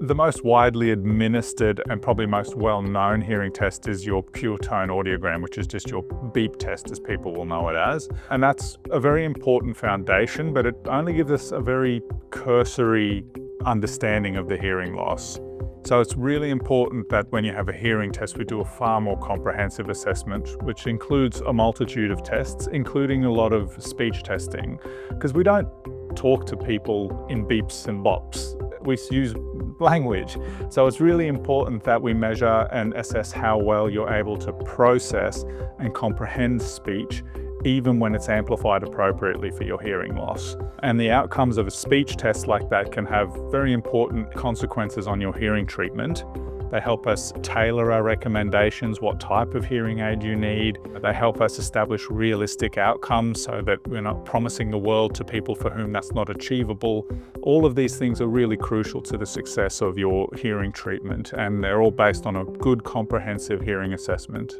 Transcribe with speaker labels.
Speaker 1: The most widely administered and probably most well-known hearing test is your pure tone audiogram, which is just your beep test, as people will know it as. And that's a very important foundation, but it only gives us a very cursory understanding of the hearing loss. So it's really important that when you have a hearing test, we do a far more comprehensive assessment, which includes a multitude of tests, including a lot of speech testing, because we don't talk to people in beeps and bops. We use language. So it's really important that we measure and assess how well you're able to process and comprehend speech, even when it's amplified appropriately for your hearing loss. And the outcomes of a speech test like that can have very important consequences on your hearing treatment. They help us tailor our recommendations, what type of hearing aid you need. They help us establish realistic outcomes so that we're not promising the world to people for whom that's not achievable. All of these things are really crucial to the success of your hearing treatment, and they're all based on a good comprehensive hearing assessment.